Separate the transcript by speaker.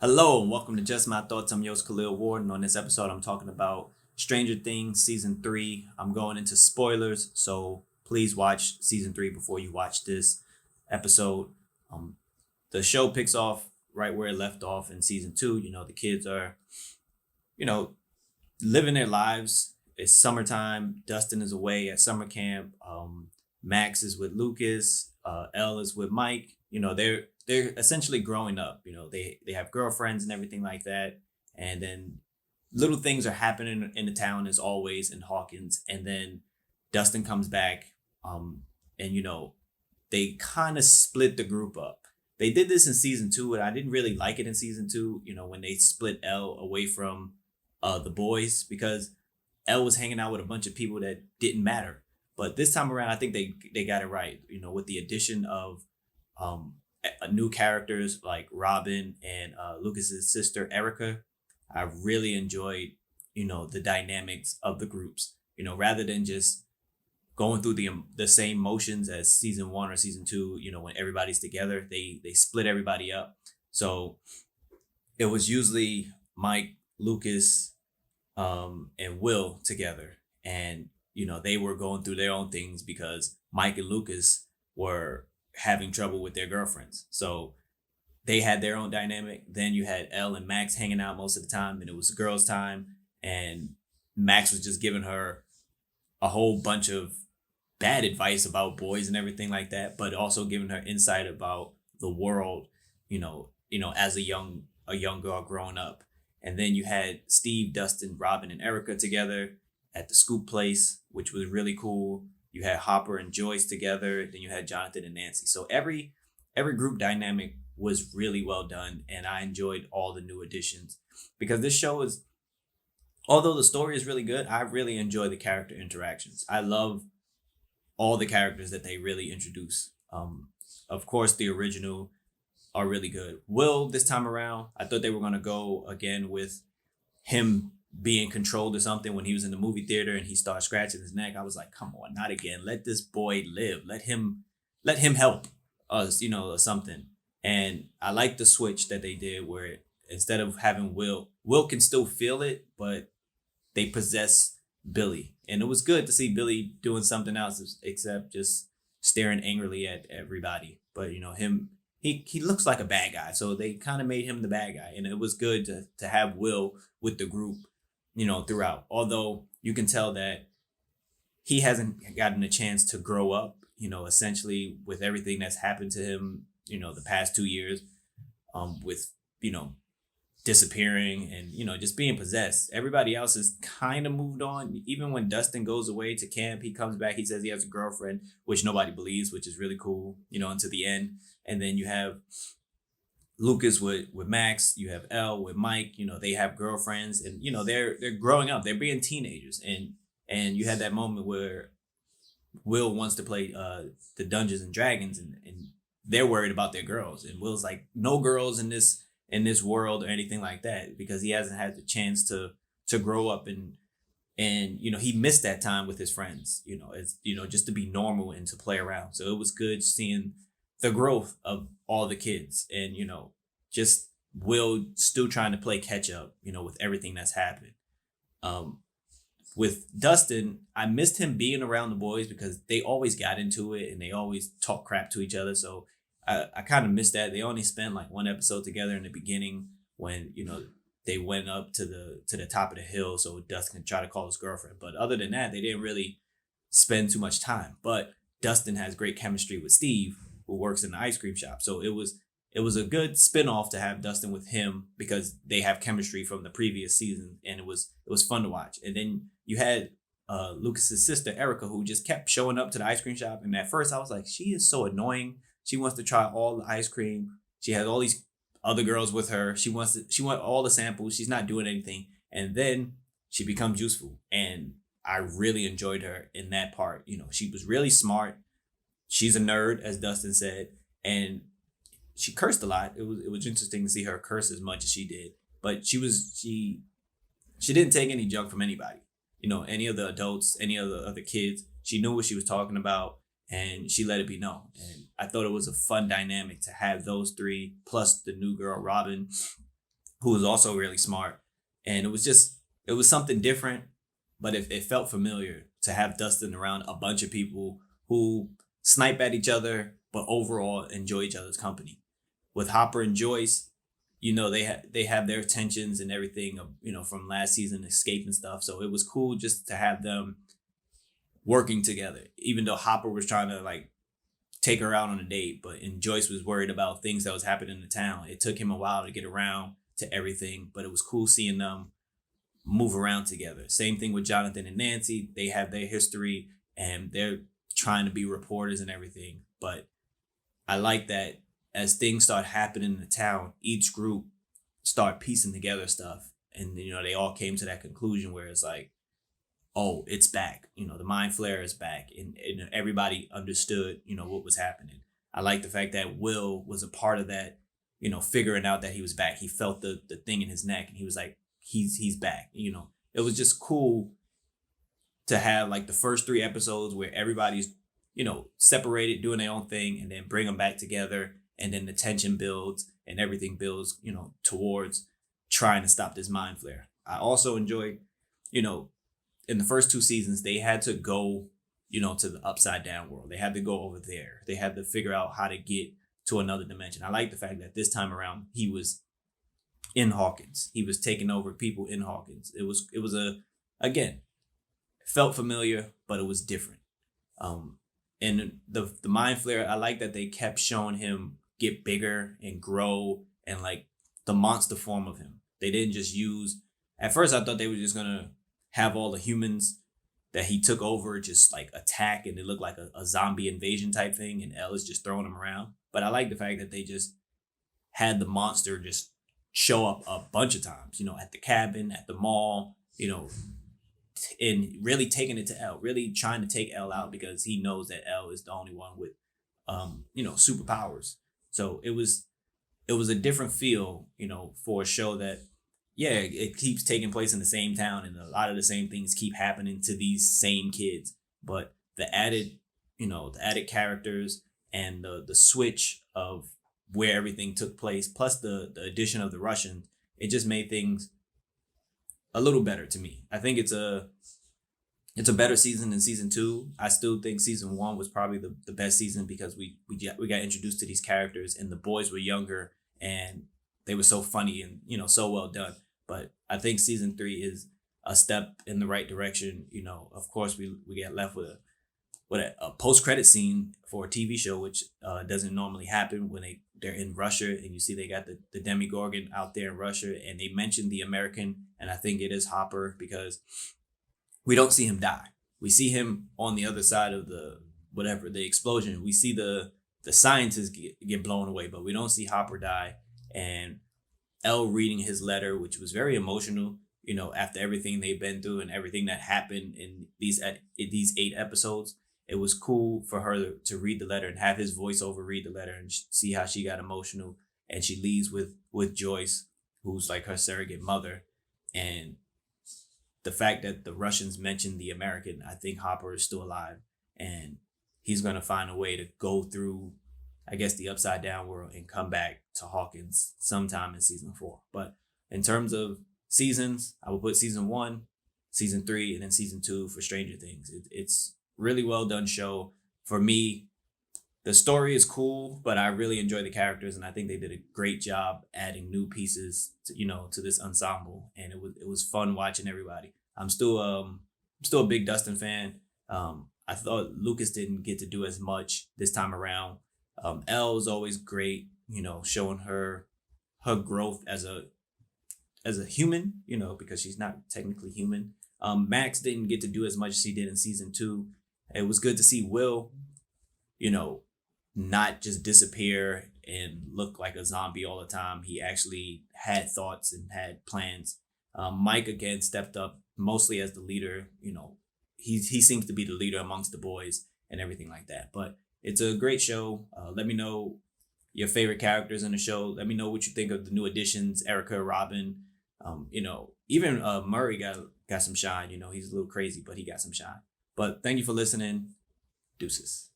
Speaker 1: Hello and welcome to Just My Thoughts. I'm yours, Khaleel Ward, and on this episode, I'm talking about Stranger Things season 3. I'm going into spoilers, so please watch season 3 before you watch this episode. Um, the show picks off right where it left off in season 2. The kids are, you know, living their lives. It's summertime. Dustin is away at summer camp. Max is with Lucas. Elle is with Mike. They're essentially growing up. They have girlfriends and everything like that. And then little things are happening in the town as always in Hawkins. And then Dustin comes back. And they kind of split the group up. They did this in season 2, and I didn't really like it in season 2. When they split Elle away from the boys because Elle was hanging out with a bunch of people that didn't matter. But this time around, I think they got it right. With the addition of new characters like Robin and Lucas's sister Erica, I really enjoyed the dynamics of the groups. Rather than just going through the same motions as season 1 or season 2. When everybody's together, they split everybody up. So it was usually Mike, Lucas, and Will together. And, they were going through their own things because Mike and Lucas were having trouble with their girlfriends. So they had their own dynamic. Then you had Elle and Max hanging out most of the time, and it was the girls' time. And Max was just giving her a whole bunch of bad advice about boys and everything like that, but also giving her insight about the world, as a young girl growing up. And then you had Steve, Dustin, Robin, and Erica together at the Scoop place, which was really cool. You had Hopper and Joyce together. Then you had Jonathan and Nancy. So every group dynamic was really well done, and I enjoyed all the new additions because this show is, although the story is really good, I really enjoy the character interactions. I love all the characters that they really introduce. Of course, the original are really good. Will, this time around, I thought they were going to go again with him being controlled or something when he was in the movie theater and he started scratching his neck. I was like, come on, not again. Let this boy live. Let him help us, or something. And I like the switch that they did where instead of having Will can still feel it, but they possess Billy. And it was good to see Billy doing something else except just staring angrily at everybody. But him, he looks like a bad guy, so they kind of made him the bad guy, and it was good to have Will with the group, throughout. Although you can tell that he hasn't gotten a chance to grow up, essentially with everything that's happened to him, the past 2 years, with disappearing and just being possessed. Everybody else has kind of moved on. Even when Dustin goes away to camp, he comes back, he says he has a girlfriend, which nobody believes, which is really cool, until the end. And then you have Lucas with Max, you have Elle with Mike, they have girlfriends, and they're growing up, they're being teenagers. And you had that moment where Will wants to play the Dungeons and Dragons, and they're worried about their girls, and Will's like, no girls in this world or anything like that, because he hasn't had the chance to grow up, and he missed that time with his friends, it's just to be normal and to play around. So it was good seeing the growth of all the kids, and just Will still trying to play catch up, with everything that's happened. With Dustin, I missed him being around the boys because they always got into it and they always talk crap to each other. So I kind of missed that. They only spent like one episode together in the beginning when they went up to the top of the hill so Dustin could try to call his girlfriend. But other than that, they didn't really spend too much time. But Dustin has great chemistry with Steve, who works in the ice cream shop. So it was a good spinoff to have Dustin with him because they have chemistry from the previous season, and it was fun to watch. And then you had Lucas's sister Erica, who just kept showing up to the ice cream shop. And at first I was like, she is so annoying. She wants to try all the ice cream. She has all these other girls with her. She wants all the samples. She's not doing anything. And then she becomes useful. And I really enjoyed her in that part. She was really smart. She's a nerd, as Dustin said, and she cursed a lot. It was interesting to see her curse as much as she did. But she didn't take any junk from anybody. Any of the adults, any of the other kids. She knew what she was talking about, and she let it be known. And I thought it was a fun dynamic to have those three plus the new girl Robin who was also really smart. And it was something different, but it felt familiar to have Dustin around a bunch of people who snipe at each other, but overall enjoy each other's company. With Hopper and Joyce, they have their tensions and everything, from last season, escape and stuff. So it was cool just to have them working together, even though Hopper was trying to like take her out on a date, and Joyce was worried about things that was happening in the town. It took him a while to get around to everything, but it was cool seeing them move around together. Same thing with Jonathan and Nancy. They have their history and they're trying to be reporters and everything. But I like that as things start happening in the town, each group start piecing together stuff. And, they all came to that conclusion where it's like, oh, it's back. The mind flare is back. And everybody understood, what was happening. I like the fact that Will was a part of that, figuring out that he was back. He felt the thing in his neck and he was like, he's back. It was just cool to have like the first 3 episodes where everybody's, separated, doing their own thing, and then bring them back together. And then the tension builds and everything builds, towards trying to stop this mind flare. I also enjoy, in the first 2 seasons, they had to go, to the upside down world. They had to go over there. They had to figure out how to get to another dimension. I like the fact that this time around he was in Hawkins. He was taking over people in Hawkins. It was again, felt familiar, but it was different. And the mind flare, I like that they kept showing him get bigger and grow and like the monster form of him. They didn't just use. At first, I thought they were just gonna have all the humans that he took over just like attack and it looked like a zombie invasion type thing, and Elle is just throwing them around. But I like the fact that they just had the monster just show up a bunch of times, at the cabin, at the mall, and really taking it to Elle, really trying to take Elle out because he knows that Elle is the only one with, superpowers. So it was a different feel, for a show that, yeah, it keeps taking place in the same town and a lot of the same things keep happening to these same kids. But the added characters and the switch of where everything took place, plus the addition of the Russians, it just made things a little better to me. I think it's a better season than season 2. I still think season 1 was probably the best season because we got introduced to these characters and the boys were younger and they were so funny and so well done. But I think season 3 is a step in the right direction. Of course we get left with a post-credit scene for a TV show, which doesn't normally happen when they're in Russia and you see they got the Demigorgon out there in Russia, and they mentioned the American, and I think it is Hopper because we don't see him die. We see him on the other side of the explosion. We see the scientists get blown away, but we don't see Hopper die. And Elle reading his letter, which was very emotional, after everything they've been through and everything that happened in these 8 episodes. It was cool for her to read the letter and have his voiceover read the letter and see how she got emotional. And she leaves with Joyce, who's like her surrogate mother. And the fact that the Russians mentioned the American, I think Hopper is still alive and he's going to find a way to go through, I guess, the upside down world and come back to Hawkins sometime in season 4. But in terms of seasons, I would put season 1, season 3, and then season 2 for Stranger Things. It's really well done show. For me, the story is cool, but I really enjoy the characters, and I think they did a great job adding new pieces to this ensemble, and it was fun watching everybody. I'm still a big Dustin fan. I thought Lucas didn't get to do as much this time around. Elle is always great, showing her growth as a human, because she's not technically human. Max didn't get to do as much as he did in season 2. It was good to see Will, not just disappear and look like a zombie all the time. He actually had thoughts and had plans. Mike again stepped up mostly as the leader. He seems to be the leader amongst the boys and everything like that. But it's a great show. Let me know your favorite characters in the show. Let me know what you think of the new additions, Erica, Robin. Even Murray got some shine. He's a little crazy, but he got some shine. But thank you for listening. Deuces.